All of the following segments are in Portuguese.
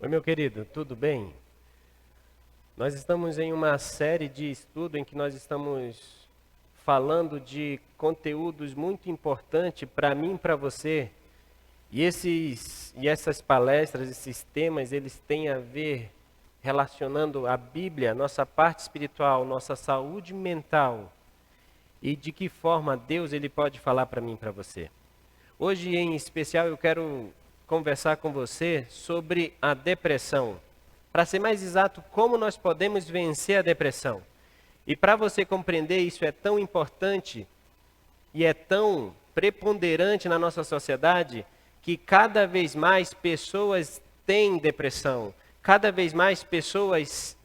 Oi, meu querido, tudo bem? Nós estamos em uma série de estudo em que nós estamos falando de conteúdos muito importantes para mim e para você. E essas palestras, esses temas, eles têm a ver relacionando a Bíblia, nossa parte espiritual, nossa saúde mental e de que forma Deus ele pode falar para mim e para você. Hoje, em especial, eu quero conversar com você sobre a depressão. Para ser mais exato, como nós podemos vencer a depressão. E para você compreender isso é tão importante e é tão preponderante na nossa sociedade que cada vez mais pessoas têm depressão. Cada vez mais pessoas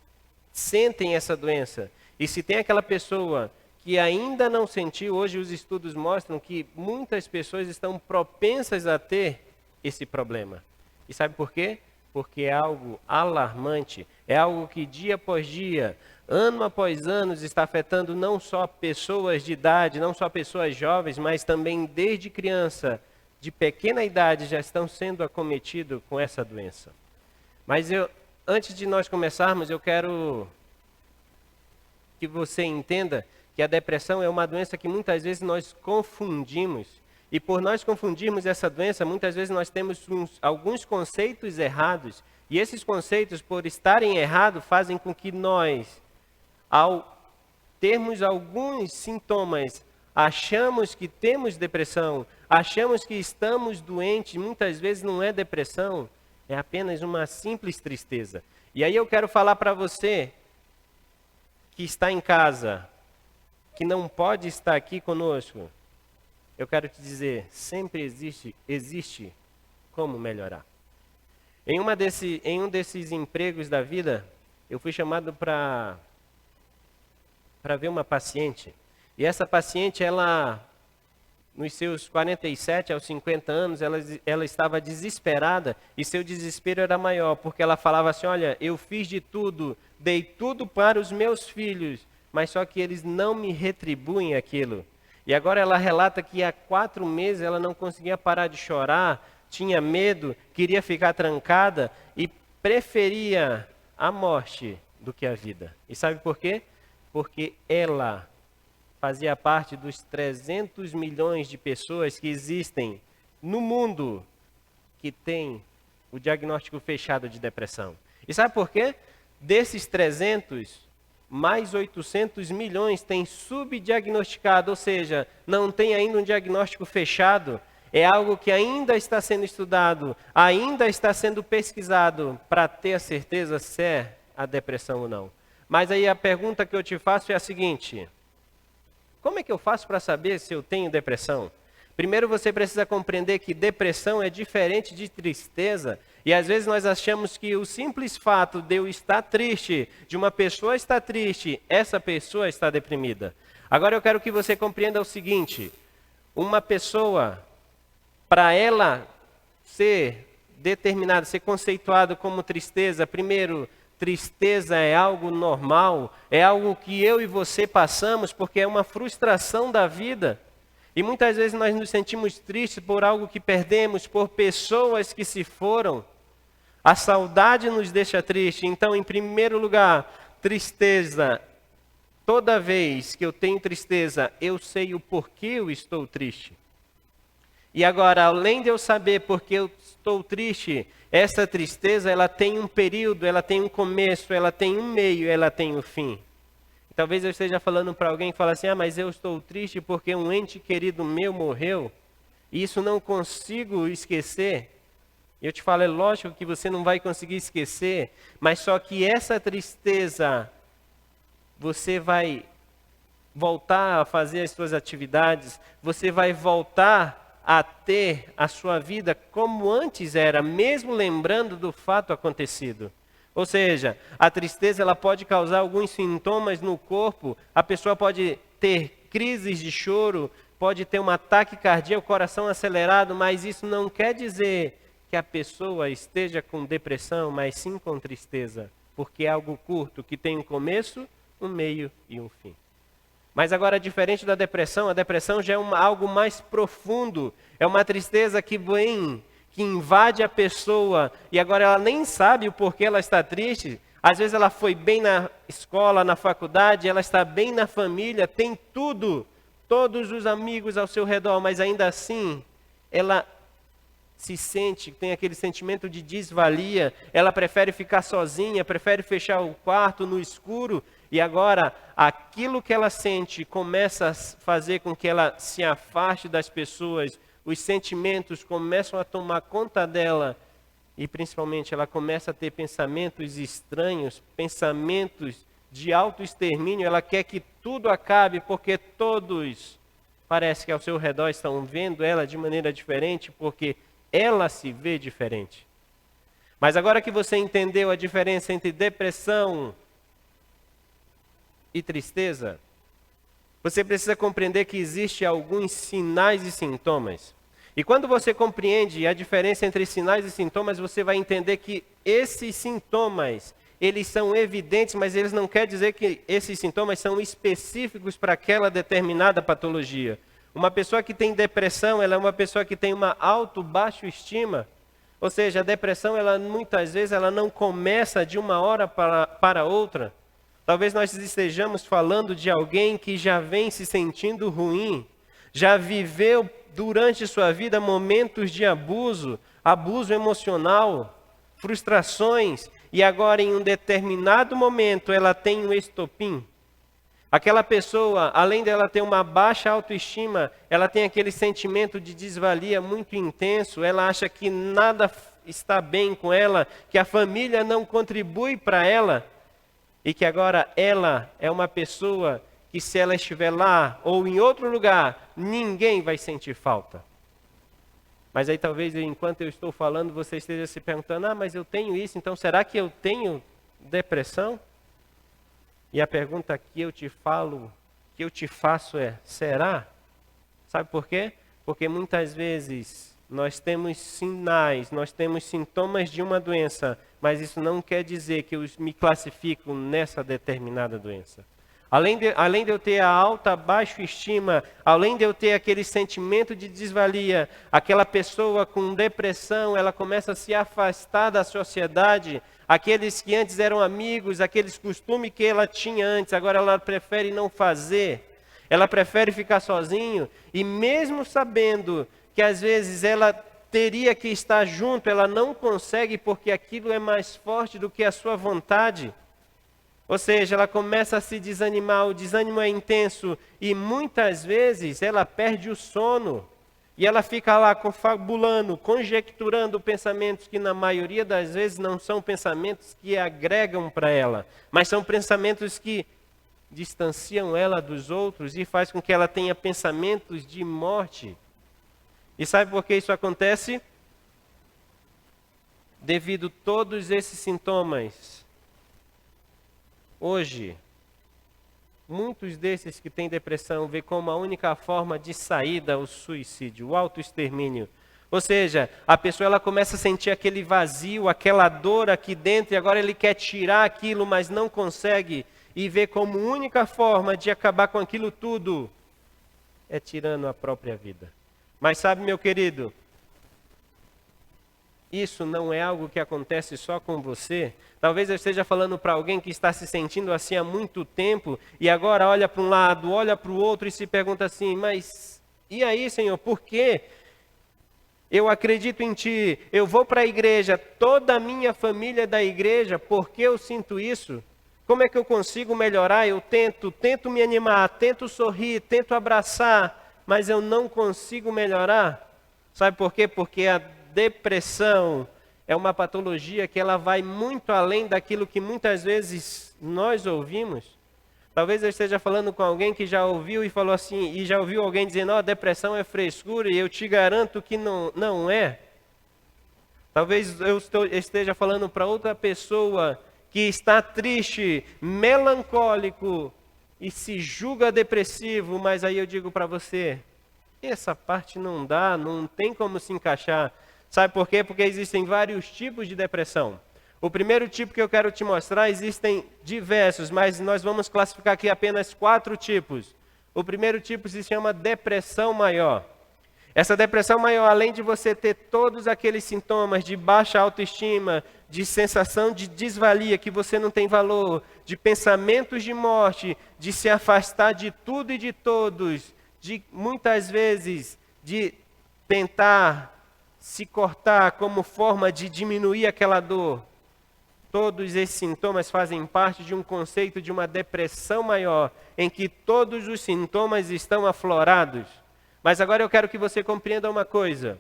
sentem essa doença. E se tem aquela pessoa que ainda não sentiu, hoje os estudos mostram que muitas pessoas estão propensas a ter esse problema. E sabe por quê? Porque é algo alarmante, é algo que dia após dia, ano após ano, está afetando não só pessoas de idade, não só pessoas jovens, mas também desde criança, de pequena idade, já estão sendo acometidos com essa doença. Mas antes de nós começarmos, eu quero que você entenda que a depressão é uma doença que muitas vezes nós confundimos. E por nós confundirmos essa doença, muitas vezes nós temos alguns conceitos errados. E esses conceitos, por estarem errados, fazem com que nós, ao termos alguns sintomas, achamos que temos depressão, achamos que estamos doentes. Muitas vezes não é depressão, é apenas uma simples tristeza. E aí eu quero falar para você que está em casa, que não pode estar aqui conosco, eu quero te dizer, sempre existe como melhorar. Em um desses empregos da vida, eu fui chamado para ver uma paciente. E essa paciente, ela, nos seus 47 aos 50 anos, ela estava desesperada e seu desespero era maior, porque ela falava assim, olha, eu fiz de tudo, dei tudo para os meus filhos, mas só que eles não me retribuem aquilo. E agora ela relata que há 4 meses ela não conseguia parar de chorar, tinha medo, queria ficar trancada e preferia a morte do que a vida. E sabe por quê? Porque ela fazia parte dos 300 milhões de pessoas que existem no mundo que tem o diagnóstico fechado de depressão. E sabe por quê? Desses 300, mais 800 milhões têm subdiagnosticado, ou seja, não tem ainda um diagnóstico fechado. É algo que ainda está sendo estudado, ainda está sendo pesquisado para ter a certeza se é a depressão ou não. Mas aí a pergunta que eu te faço é a seguinte: como é que eu faço para saber se eu tenho depressão? Primeiro você precisa compreender que depressão é diferente de tristeza. E às vezes nós achamos que o simples fato de eu estar triste, de uma pessoa estar triste, essa pessoa está deprimida. Agora eu quero que você compreenda o seguinte: uma pessoa, para ela ser determinada, ser conceituada como tristeza, primeiro, tristeza é algo normal, é algo que eu e você passamos porque é uma frustração da vida. E muitas vezes nós nos sentimos tristes por algo que perdemos, por pessoas que se foram. A saudade nos deixa triste. Então, em primeiro lugar, tristeza. Toda vez que eu tenho tristeza, eu sei o porquê eu estou triste. E agora, além de eu saber porque eu estou triste, essa tristeza, ela tem um período, ela tem um começo, ela tem um meio, ela tem um fim. Talvez eu esteja falando para alguém que fala assim, mas eu estou triste porque um ente querido meu morreu, e isso não consigo esquecer. Eu te falo, é lógico que você não vai conseguir esquecer, mas só que essa tristeza, você vai voltar a fazer as suas atividades, você vai voltar a ter a sua vida como antes era, mesmo lembrando do fato acontecido. Ou seja, a tristeza ela pode causar alguns sintomas no corpo, a pessoa pode ter crises de choro, pode ter um ataque cardíaco, coração acelerado, mas isso não quer dizer que a pessoa esteja com depressão, mas sim com tristeza, porque é algo curto, que tem um começo, um meio e um fim. Mas agora, diferente da depressão, a depressão já é algo mais profundo, é uma tristeza que vem, que invade a pessoa e agora ela nem sabe o porquê ela está triste. Às vezes ela foi bem na escola, na faculdade, ela está bem na família, tem tudo, todos os amigos ao seu redor, mas ainda assim ela se sente, tem aquele sentimento de desvalia, ela prefere ficar sozinha, prefere fechar o quarto no escuro, e agora aquilo que ela sente começa a fazer com que ela se afaste das pessoas, os sentimentos começam a tomar conta dela, e principalmente ela começa a ter pensamentos estranhos, pensamentos de autoextermínio, ela quer que tudo acabe, porque todos, parece que ao seu redor estão vendo ela de maneira diferente, porque ela se vê diferente. Mas agora que você entendeu a diferença entre depressão e tristeza, você precisa compreender que existem alguns sinais e sintomas. E quando você compreende a diferença entre sinais e sintomas, você vai entender que esses sintomas, eles são evidentes, mas eles não querem dizer que esses sintomas são específicos para aquela determinada patologia. Uma pessoa que tem depressão, ela é uma pessoa que tem uma baixa estima. Ou seja, a depressão, ela muitas vezes, ela não começa de uma hora para outra. Talvez nós estejamos falando de alguém que já vem se sentindo ruim, já viveu durante sua vida momentos de abuso emocional, frustrações, e agora em um determinado momento ela tem um estopim. Aquela pessoa, além dela ter uma baixa autoestima, ela tem aquele sentimento de desvalia muito intenso, ela acha que nada está bem com ela, que a família não contribui para ela, e que agora ela é uma pessoa que se ela estiver lá ou em outro lugar, ninguém vai sentir falta. Mas aí talvez enquanto eu estou falando, você esteja se perguntando, mas eu tenho isso, então será que eu tenho depressão? E a pergunta que eu te faço é, será? Sabe por quê? Porque muitas vezes nós temos sinais, nós temos sintomas de uma doença, mas isso não quer dizer que eu me classifico nessa determinada doença. Além de eu ter a baixa estima, além de eu ter aquele sentimento de desvalia, aquela pessoa com depressão, ela começa a se afastar da sociedade. Aqueles que antes eram amigos, aqueles costumes que ela tinha antes, agora ela prefere não fazer. Ela prefere ficar sozinho e mesmo sabendo que às vezes ela teria que estar junto, ela não consegue porque aquilo é mais forte do que a sua vontade. Ou seja, ela começa a se desanimar, o desânimo é intenso e muitas vezes ela perde o sono. E ela fica lá confabulando, conjecturando pensamentos que na maioria das vezes não são pensamentos que agregam para ela, mas são pensamentos que distanciam ela dos outros e faz com que ela tenha pensamentos de morte. E sabe por que isso acontece? Devido a todos esses sintomas, hoje, muitos desses que têm depressão vê como a única forma de saída o suicídio, o autoextermínio. Ou seja, a pessoa ela começa a sentir aquele vazio, aquela dor aqui dentro, e agora ele quer tirar aquilo, mas não consegue, e vê como única forma de acabar com aquilo tudo é tirando a própria vida. Mas sabe, meu querido, isso não é algo que acontece só com você. Talvez eu esteja falando para alguém que está se sentindo assim há muito tempo e agora olha para um lado, olha para o outro e se pergunta assim, mas e aí, Senhor, por quê? Eu acredito em Ti, eu vou para a igreja, toda a minha família é da igreja, por que eu sinto isso? Como é que eu consigo melhorar? Eu tento me animar, tento sorrir, tento abraçar, mas eu não consigo melhorar. Sabe por quê? Porque a depressão é uma patologia que ela vai muito além daquilo que muitas vezes nós ouvimos. Talvez eu esteja falando com alguém que já ouviu e falou assim, e já ouviu alguém dizendo, a depressão é frescura, e eu te garanto que não é. Talvez eu esteja falando para outra pessoa que está triste, melancólico e se julga depressivo, mas aí eu digo para você, essa parte não dá, não tem como se encaixar. Sabe por quê? Porque existem vários tipos de depressão. O primeiro tipo que eu quero te mostrar, existem diversos, mas nós vamos classificar aqui apenas 4 tipos. O primeiro tipo se chama depressão maior. Essa depressão maior, além de você ter todos aqueles sintomas de baixa autoestima, de sensação de desvalia, que você não tem valor, de pensamentos de morte, de se afastar de tudo e de todos, de muitas vezes de tentar se cortar como forma de diminuir aquela dor. Todos esses sintomas fazem parte de um conceito de uma depressão maior, em que todos os sintomas estão aflorados. Mas agora eu quero que você compreenda uma coisa.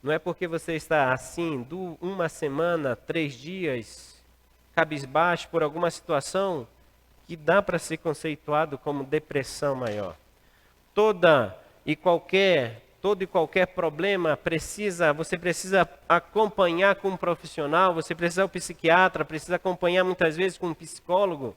Não é porque você está assim, uma semana, 3 dias, cabisbaixo por alguma situação, que dá para ser conceituado como depressão maior. Todo e qualquer problema você precisa acompanhar com um profissional, você precisa um psiquiatra, precisa acompanhar muitas vezes com um psicólogo.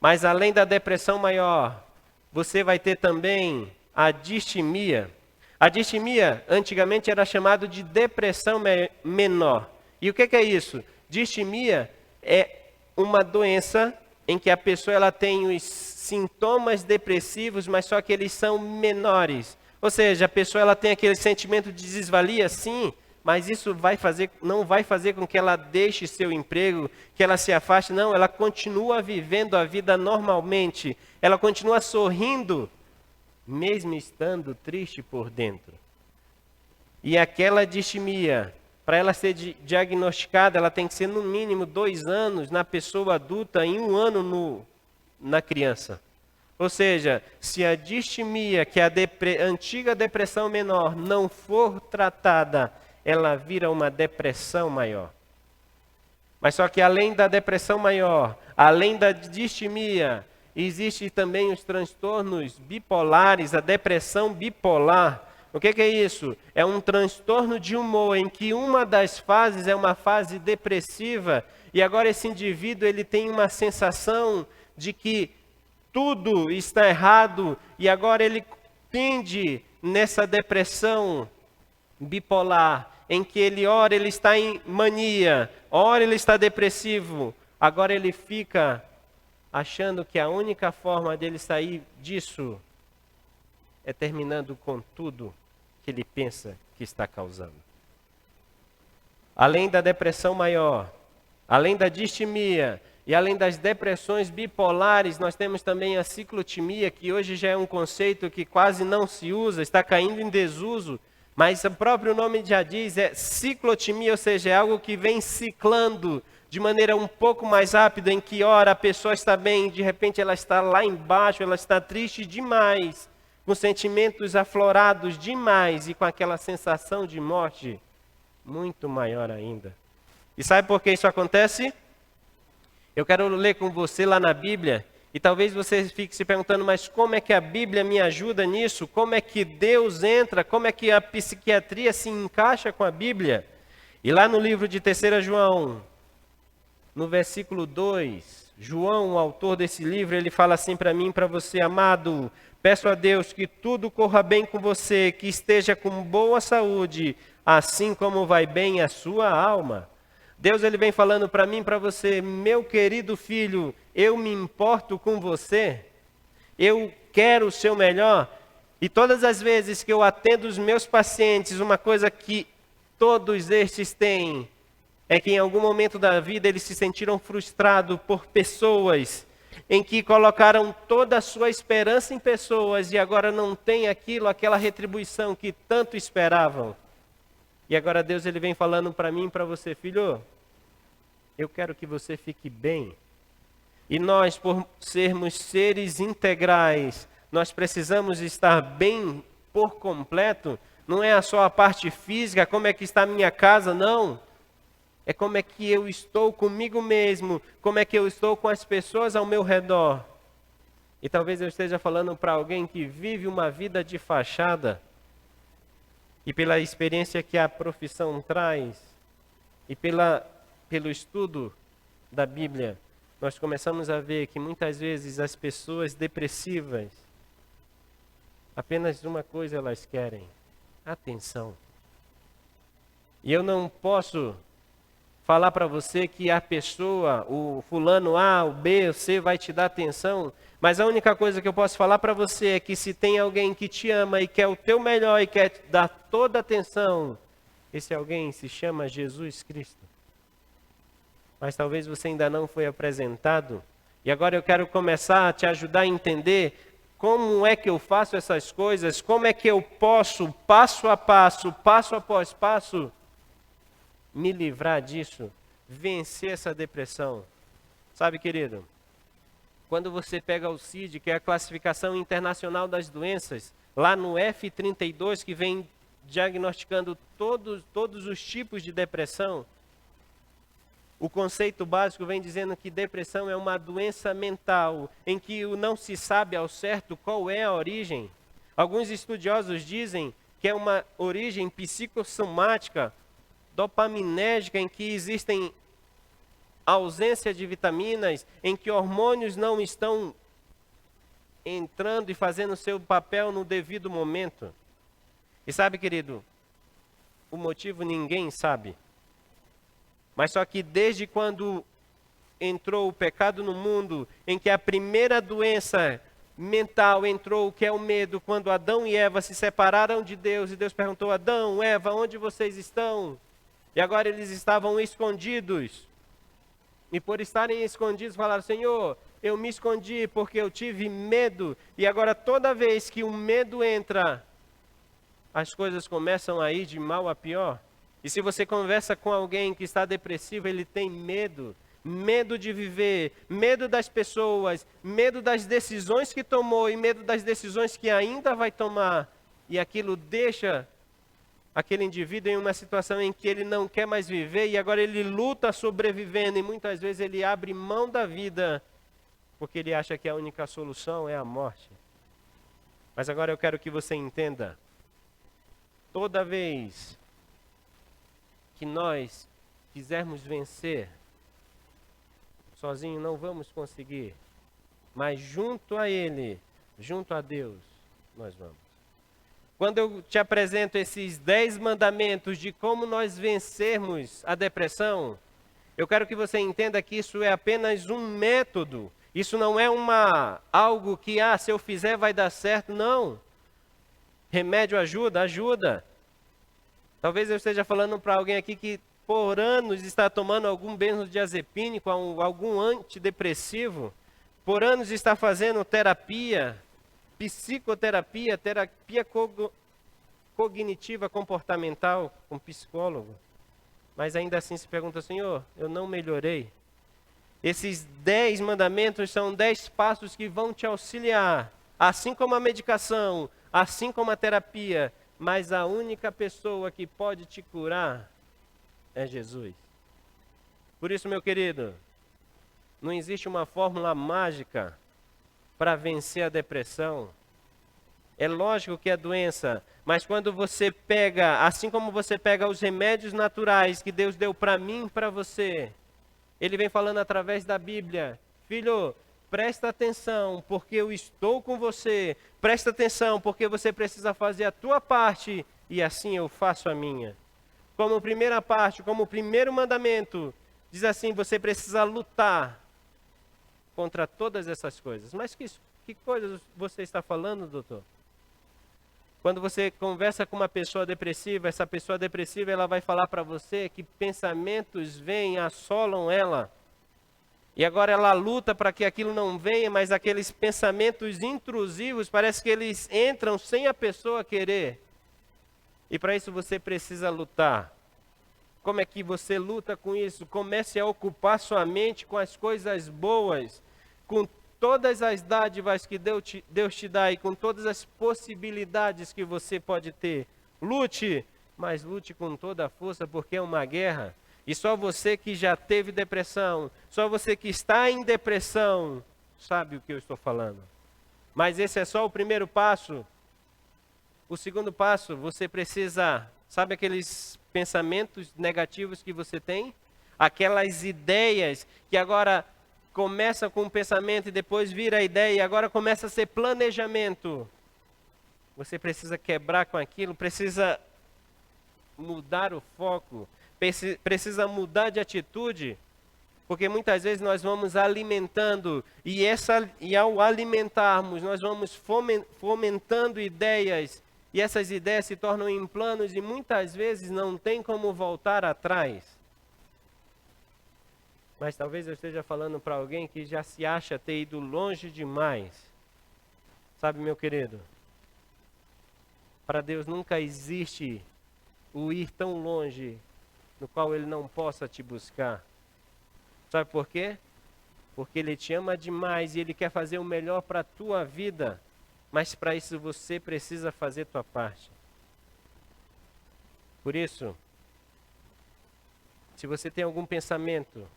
Mas além da depressão maior, você vai ter também a distimia. A distimia antigamente era chamado de depressão menor. E o que é isso? Distimia é uma doença em que a pessoa ela tem os sintomas depressivos, mas só que eles são menores. Ou seja, a pessoa ela tem aquele sentimento de desvalia, sim, mas isso não vai fazer com que ela deixe seu emprego, que ela se afaste. Não, ela continua vivendo a vida normalmente. Ela continua sorrindo, mesmo estando triste por dentro. E aquela distimia, para ela ser diagnosticada, ela tem que ser no mínimo 2 anos na pessoa adulta e 1 ano na criança. Ou seja, se a distimia, que é a antiga depressão menor, não for tratada, ela vira uma depressão maior. Mas só que além da depressão maior, além da distimia, existe também os transtornos bipolares, a depressão bipolar. O que é isso? É um transtorno de humor em que uma das fases é uma fase depressiva e agora esse indivíduo ele tem uma sensação de que tudo está errado e agora ele tende nessa depressão bipolar em que ora ele está em mania, ora ele está depressivo, agora ele fica achando que a única forma dele sair disso é terminando com tudo que ele pensa que está causando. Além da depressão maior, além da distimia e além das depressões bipolares, nós temos também a ciclotimia, que hoje já é um conceito que quase não se usa, está caindo em desuso, mas o próprio nome já diz, é ciclotimia, ou seja, é algo que vem ciclando de maneira um pouco mais rápida, em que ora a pessoa está bem, de repente ela está lá embaixo, ela está triste demais, com sentimentos aflorados demais e com aquela sensação de morte muito maior ainda. E sabe por que isso acontece? Eu quero ler com você lá na Bíblia, e talvez você fique se perguntando, mas como é que a Bíblia me ajuda nisso? Como é que Deus entra? Como é que a psiquiatria se encaixa com a Bíblia? E lá no livro de 3 João, no versículo 2, João, o autor desse livro, ele fala assim para mim e para você: amado, peço a Deus que tudo corra bem com você, que esteja com boa saúde, assim como vai bem a sua alma. Deus ele vem falando para mim e para você: meu querido filho, eu me importo com você, eu quero o seu melhor. E todas as vezes que eu atendo os meus pacientes, uma coisa que todos estes têm, é que em algum momento da vida eles se sentiram frustrados por pessoas, em que colocaram toda a sua esperança em pessoas e agora não tem aquela retribuição que tanto esperavam. E agora Deus ele vem falando para mim e para você: filho, eu quero que você fique bem. E nós, por sermos seres integrais, nós precisamos estar bem por completo. Não é só a parte física, como é que está a minha casa, não. É como é que eu estou comigo mesmo, como é que eu estou com as pessoas ao meu redor. E talvez eu esteja falando para alguém que vive uma vida de fachada, e pela experiência que a profissão traz, e pelo estudo da Bíblia, nós começamos a ver que muitas vezes as pessoas depressivas, apenas uma coisa elas querem: atenção. E eu não posso falar para você que a pessoa, o fulano A, o B, o C vai te dar atenção, mas a única coisa que eu posso falar para você é que se tem alguém que te ama e quer o teu melhor e quer te dar toda a atenção, esse alguém se chama Jesus Cristo. Mas talvez você ainda não foi apresentado. E agora eu quero começar a te ajudar a entender como é que eu faço essas coisas, como é que eu posso, passo após passo, me livrar disso, vencer essa depressão. Sabe, querido, quando você pega o CID, que é a Classificação Internacional das Doenças, lá no F32, que vem diagnosticando todos os tipos de depressão, o conceito básico vem dizendo que depressão é uma doença mental, em que não se sabe ao certo qual é a origem. Alguns estudiosos dizem que é uma origem psicossomática, dopaminérgica, em que existem ausência de vitaminas, em que hormônios não estão entrando e fazendo seu papel no devido momento. E sabe, querido, o motivo ninguém sabe. Mas só que desde quando entrou o pecado no mundo, em que a primeira doença mental entrou, que é o medo, quando Adão e Eva se separaram de Deus, e Deus perguntou: Adão, Eva, onde vocês estão? E agora eles estavam escondidos. E por estarem escondidos, falaram: Senhor, eu me escondi porque eu tive medo. E agora toda vez que o medo entra, as coisas começam a ir de mal a pior. E se você conversa com alguém que está depressivo, ele tem medo. Medo de viver, medo das pessoas, medo das decisões que tomou e medo das decisões que ainda vai tomar. E aquilo deixa aquele indivíduo em uma situação em que ele não quer mais viver e agora ele luta sobrevivendo e muitas vezes ele abre mão da vida porque ele acha que a única solução é a morte. Mas agora eu quero que você entenda, toda vez que nós quisermos vencer, sozinho não vamos conseguir, mas junto a Ele, junto a Deus, nós vamos. Quando eu te apresento esses 10 mandamentos de como nós vencermos a depressão, eu quero que você entenda que isso é apenas um método. Isso não é algo que, se eu fizer vai dar certo. Não. Remédio ajuda? Ajuda. Talvez eu esteja falando para alguém aqui que por anos está tomando algum benzodiazepínico, algum antidepressivo, por anos está fazendo terapia, psicoterapia, terapia cognitiva comportamental com psicólogo, mas ainda assim se pergunta: Senhor, eu não melhorei. Esses 10 mandamentos são 10 passos que vão te auxiliar, assim como a medicação, assim como a terapia, mas a única pessoa que pode te curar é Jesus. Por isso, meu querido, não existe uma fórmula mágica para vencer a depressão. É lógico que é doença, mas quando você pega, assim como você pega os remédios naturais que Deus deu para mim e para você, Ele vem falando através da Bíblia: filho, presta atenção, porque eu estou com você. Presta atenção, porque você precisa fazer a tua parte, e assim eu faço a minha. Como primeira parte, como primeiro mandamento, diz assim: você precisa lutar contra todas essas coisas. Mas que coisas você está falando, doutor? Quando você conversa com uma pessoa depressiva, essa pessoa depressiva ela vai falar para você que pensamentos vêm, assolam ela. E agora ela luta para que aquilo não venha, mas aqueles pensamentos intrusivos, parece que eles entram sem a pessoa querer. E para isso você precisa lutar. Como é que você luta com isso? Comece a ocupar sua mente com as coisas boas, com todas as dádivas que Deus te dá e com todas as possibilidades que você pode ter. Lute, mas lute com toda a força, porque é uma guerra. E só você que já teve depressão, só você que está em depressão, sabe o que eu estou falando. Mas esse é só o primeiro passo. O segundo passo, você precisa, sabe aqueles pensamentos negativos que você tem? Aquelas ideias que agora começa com um pensamento e depois vira a ideia e agora começa a ser planejamento. Você precisa quebrar com aquilo, precisa mudar o foco, precisa mudar de atitude, porque muitas vezes nós vamos alimentando, e ao alimentarmos, nós vamos fomentando ideias, e essas ideias se tornam em planos, e muitas vezes não tem como voltar atrás. Mas talvez eu esteja falando para alguém que já se acha ter ido longe demais. Sabe, meu querido? Para Deus nunca existe o ir tão longe no qual Ele não possa te buscar. Sabe por quê? Porque Ele te ama demais e Ele quer fazer o melhor para a tua vida. Mas para isso você precisa fazer tua parte. Por isso, se você tem algum pensamento,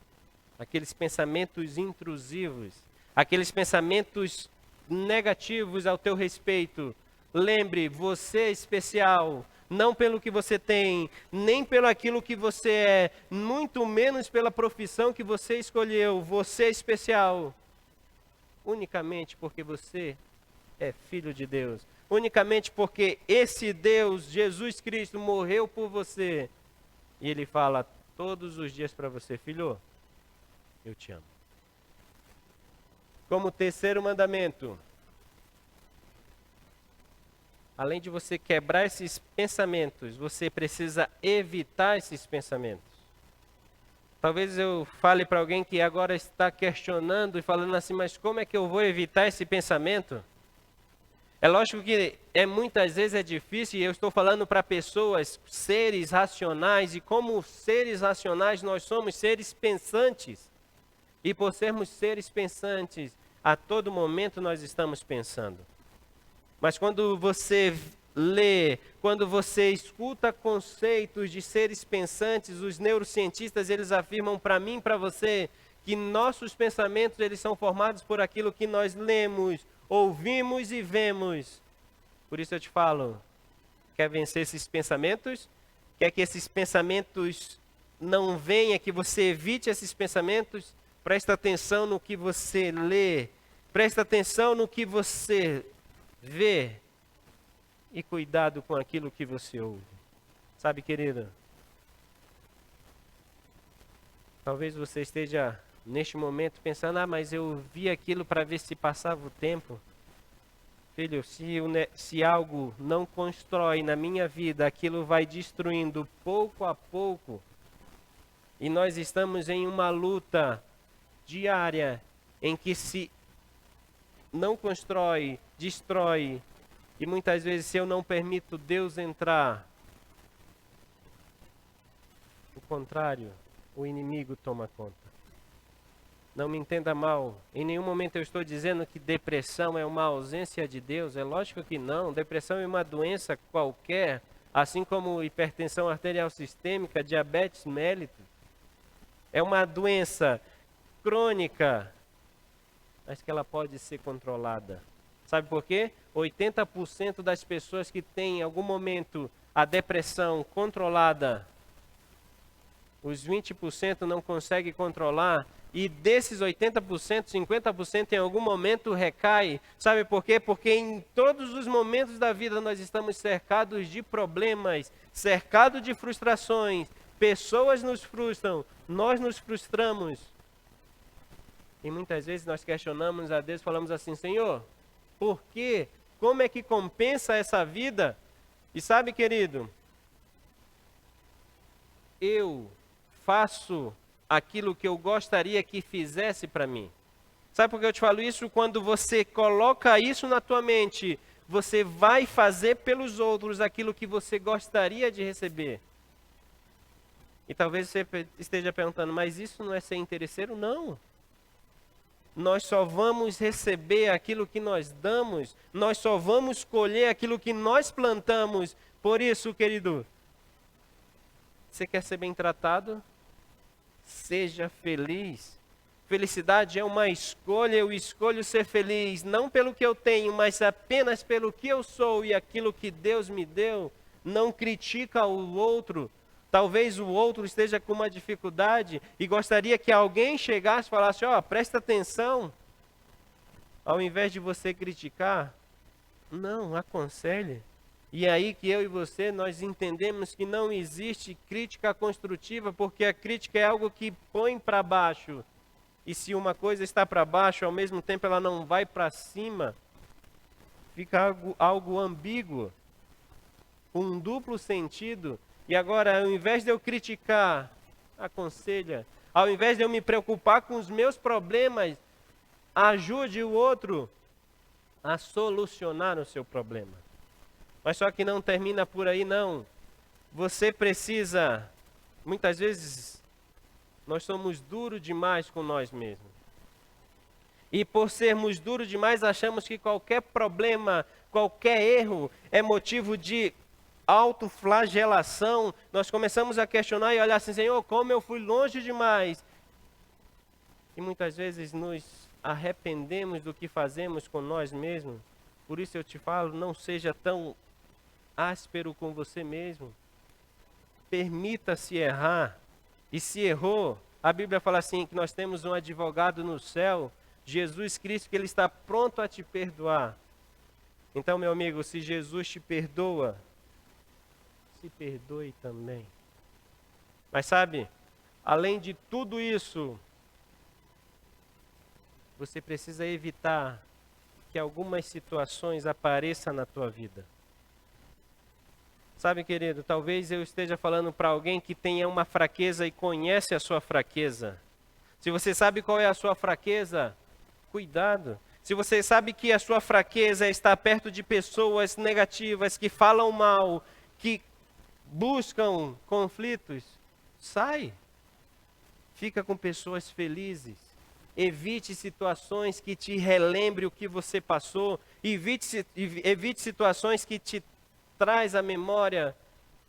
aqueles pensamentos intrusivos, aqueles pensamentos negativos ao teu respeito, lembre, você é especial, não pelo que você tem, nem pelo aquilo que você é, muito menos pela profissão que você escolheu. Você é especial unicamente porque você é filho de Deus, unicamente porque esse Deus, Jesus Cristo, morreu por você. E Ele fala todos os dias para você: filho, eu te amo. Como terceiro mandamento, além de você quebrar esses pensamentos, você precisa evitar esses pensamentos. Talvez eu fale para alguém que agora está questionando e falando assim: mas como é que eu vou evitar esse pensamento? É lógico que muitas vezes é difícil, e eu estou falando para pessoas, seres racionais, e como seres racionais nós somos seres pensantes. E por sermos seres pensantes, a todo momento nós estamos pensando. Mas quando você lê, quando você escuta conceitos de seres pensantes, os neurocientistas, eles afirmam para mim e para você que nossos pensamentos, eles são formados por aquilo que nós lemos, ouvimos e vemos. Por isso eu te falo, quer vencer esses pensamentos? Quer que esses pensamentos não venham, que você evite esses pensamentos? Presta atenção no que você lê, presta atenção no que você vê e cuidado com aquilo que você ouve. Sabe, querido? Talvez você esteja neste momento pensando: mas eu vi aquilo para ver se passava o tempo. Filho, se algo não constrói na minha vida, aquilo vai destruindo pouco a pouco. E nós estamos em uma luta diária em que se não constrói, destrói. E muitas vezes, se eu não permito Deus entrar, o contrário, o inimigo toma conta. Não me entenda mal, em nenhum momento eu estou dizendo que depressão é uma ausência de Deus, é lógico que não. Depressão é uma doença qualquer, assim como hipertensão arterial sistêmica, diabetes mellitus. É uma doença crônica, mas que ela pode ser controlada. Sabe por quê? 80% das pessoas que têm em algum momento a depressão controlada, os 20% não conseguem controlar, e desses 80%, 50% em algum momento recai. Sabe por quê? Porque em todos os momentos da vida nós estamos cercados de problemas, cercados de frustrações. Pessoas nos frustram, nós nos frustramos. E muitas vezes nós questionamos a Deus, falamos assim: Senhor, por quê? Como é que compensa essa vida? E sabe, querido, eu faço aquilo que eu gostaria que fizesse para mim. Sabe por que eu te falo isso? Quando você coloca isso na tua mente, você vai fazer pelos outros aquilo que você gostaria de receber. E talvez você esteja perguntando: mas isso não é ser interesseiro? Não. Nós só vamos receber aquilo que nós damos, nós só vamos colher aquilo que nós plantamos. Por isso, querido, você quer ser bem tratado? Seja feliz. Felicidade é uma escolha, eu escolho ser feliz, não pelo que eu tenho, mas apenas pelo que eu sou e aquilo que Deus me deu. Não critica o outro. Talvez o outro esteja com uma dificuldade e gostaria que alguém chegasse e falasse: presta atenção. Ao invés de você criticar, não, aconselhe. E é aí que eu e você, nós entendemos que não existe crítica construtiva, porque a crítica é algo que põe para baixo. E se uma coisa está para baixo, ao mesmo tempo ela não vai para cima, fica algo ambíguo, com um duplo sentido. E agora, ao invés de eu criticar, aconselha. Ao invés de eu me preocupar com os meus problemas, ajude o outro a solucionar o seu problema. Mas só que não termina por aí, não. Você precisa, muitas vezes, nós somos duros demais com nós mesmos. E por sermos duros demais, achamos que qualquer problema, qualquer erro é motivo de autoflagelação. Nós começamos a questionar e olhar assim, Senhor, como eu fui longe demais. E muitas vezes nos arrependemos do que fazemos com nós mesmos. Por isso eu te falo, não seja tão áspero com você mesmo. Permita-se errar. E se errou, a Bíblia fala assim, que nós temos um advogado no céu, Jesus Cristo, que Ele está pronto a te perdoar. Então, meu amigo, se Jesus te perdoa, se perdoe também. Mas sabe, além de tudo isso, você precisa evitar que algumas situações apareçam na tua vida. Sabe, querido, talvez eu esteja falando para alguém que tenha uma fraqueza e conhece a sua fraqueza. Se você sabe qual é a sua fraqueza, cuidado. Se você sabe que a sua fraqueza está perto de pessoas negativas, que falam mal, que buscam conflitos, sai. Fica com pessoas felizes. Evite situações que te relembrem o que você passou. Evite situações que te traz à memória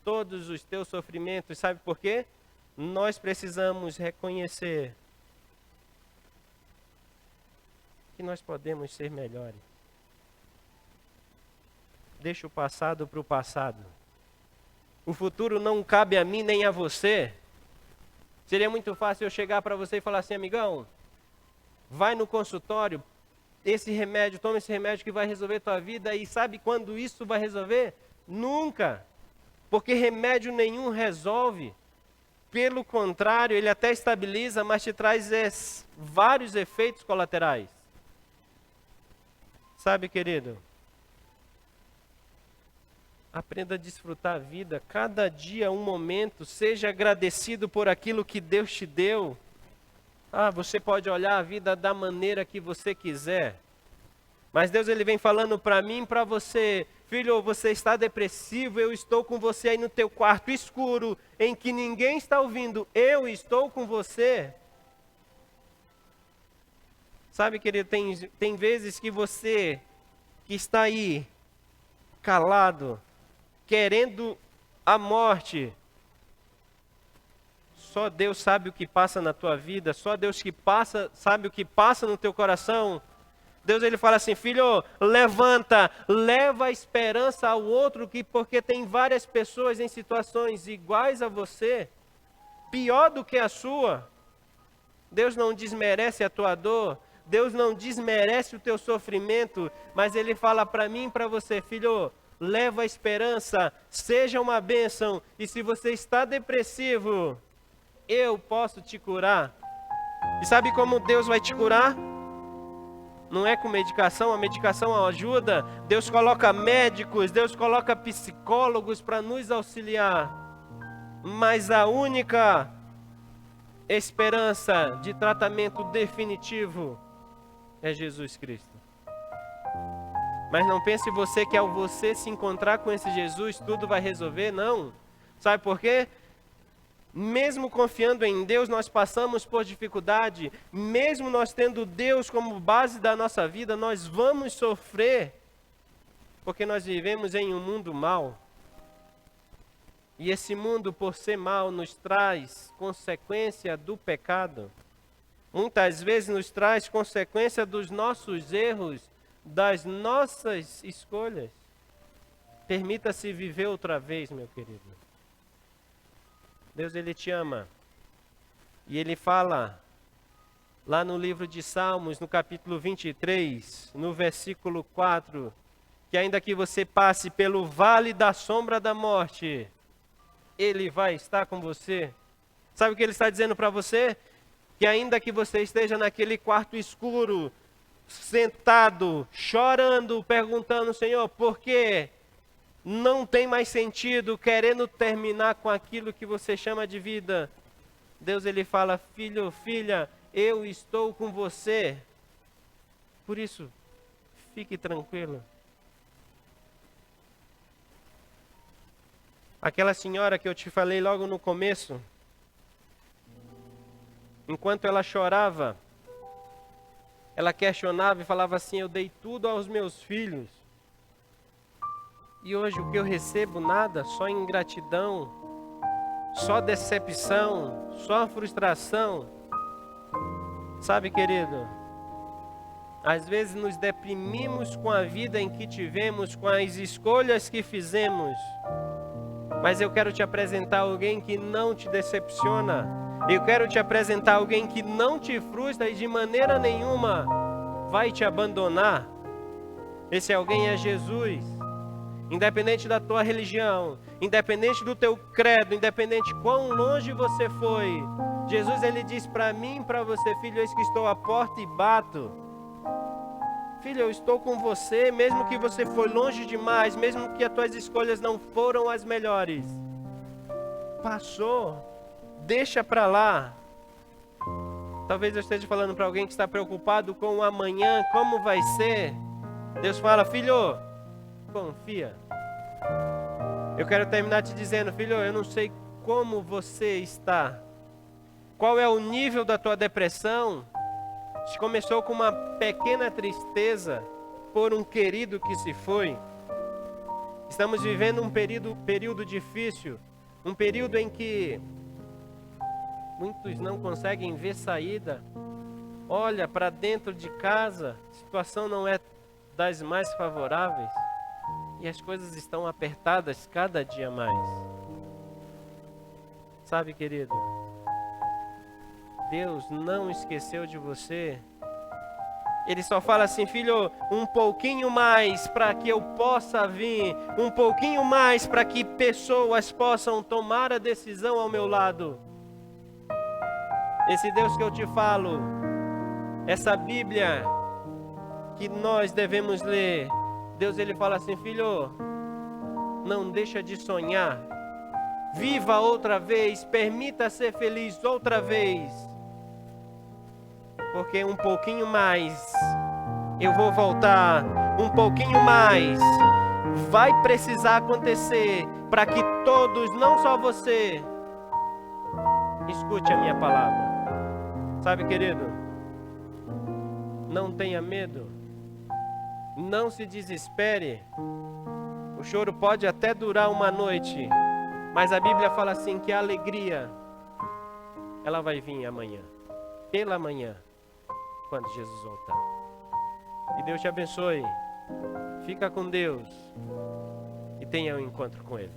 todos os teus sofrimentos. Sabe por quê? Nós precisamos reconhecer que nós podemos ser melhores. Deixa o passado para o passado. O futuro não cabe a mim nem a você. Seria muito fácil eu chegar para você e falar assim, amigão, vai no consultório, toma esse remédio que vai resolver tua vida. E sabe quando isso vai resolver? Nunca. Porque remédio nenhum resolve. Pelo contrário, ele até estabiliza, mas te traz vários efeitos colaterais. Sabe, querido? Aprenda a desfrutar a vida. Cada dia um momento. Seja agradecido por aquilo que Deus te deu. Você pode olhar a vida da maneira que você quiser. Mas Deus ele vem falando para mim e para você. Filho, você está depressivo, eu estou com você aí no teu quarto escuro, em que ninguém está ouvindo. Eu estou com você. Sabe, querido, tem vezes que você que está aí, calado, querendo a morte. Só Deus sabe o que passa na tua vida, só Deus sabe o que passa no teu coração. Deus ele fala assim, filho, levanta, leva a esperança ao outro, porque tem várias pessoas em situações iguais a você, pior do que a sua. Deus não desmerece a tua dor, Deus não desmerece o teu sofrimento, mas ele fala para mim e para você, filho, leva a esperança, seja uma bênção, e se você está depressivo, eu posso te curar. E sabe como Deus vai te curar? Não é com medicação, a medicação ajuda. Deus coloca médicos, Deus coloca psicólogos para nos auxiliar. Mas a única esperança de tratamento definitivo é Jesus Cristo. Mas não pense você que ao você se encontrar com esse Jesus, tudo vai resolver, não. Sabe por quê? Mesmo confiando em Deus, nós passamos por dificuldade. Mesmo nós tendo Deus como base da nossa vida, nós vamos sofrer. Porque nós vivemos em um mundo mau. E esse mundo, por ser mau, nos traz consequência do pecado. Muitas vezes nos traz consequência dos nossos erros, das nossas escolhas. Permita-se viver outra vez, meu querido. Deus, ele te ama. E ele fala, lá no livro de Salmos, no capítulo 23, no versículo 4, que ainda que você passe pelo vale da sombra da morte, Ele vai estar com você. Sabe o que Ele está dizendo para você? Que ainda que você esteja naquele quarto escuro, sentado, chorando, perguntando, Senhor, por quê? Não tem mais sentido, querendo terminar com aquilo que você chama de vida. Deus, Ele fala, filho, filha, eu estou com você. Por isso, fique tranquilo. Aquela senhora que eu te falei logo no começo, enquanto ela chorava, ela questionava e falava assim, eu dei tudo aos meus filhos. E hoje o que eu recebo, nada, só ingratidão, só decepção, só frustração. Sabe, querido, às vezes nos deprimimos com a vida em que tivemos, com as escolhas que fizemos. Mas eu quero te apresentar alguém que não te decepciona. Eu quero te apresentar alguém que não te frustra e de maneira nenhuma vai te abandonar. Esse alguém é Jesus. Independente da tua religião, independente do teu credo, independente quão longe você foi, Jesus, Ele diz para mim e para você, filho, eis que estou à porta e bato. Filho, eu estou com você, mesmo que você foi longe demais, mesmo que as tuas escolhas não foram as melhores. Passou, deixa para lá. Talvez eu esteja falando para alguém que está preocupado com o amanhã, como vai ser. Deus fala, filho, confia. Eu quero terminar te dizendo, filho, eu não sei como você está. Qual é o nível da tua depressão? Se começou com uma pequena tristeza por um querido que se foi. Estamos vivendo um período difícil, um período em que muitos não conseguem ver saída. Olha para dentro de casa, a situação não é das mais favoráveis e as coisas estão apertadas cada dia mais. Sabe, querido, Deus não esqueceu de você. Ele só fala assim, filho, um pouquinho mais para que eu possa vir, um pouquinho mais para que pessoas possam tomar a decisão ao meu lado. Esse Deus que eu te falo, essa Bíblia que nós devemos ler, Deus, Ele fala assim, filho, não deixa de sonhar, viva outra vez, permita ser feliz outra vez. Porque um pouquinho mais, eu vou voltar, um pouquinho mais, vai precisar acontecer para que todos, não só você, escute a minha palavra. Sabe, querido, não tenha medo, não se desespere, o choro pode até durar uma noite, mas a Bíblia fala assim que a alegria, ela vai vir amanhã, pela manhã. Quando Jesus voltar. E Deus te abençoe. Fica com Deus e tenha um encontro com Ele.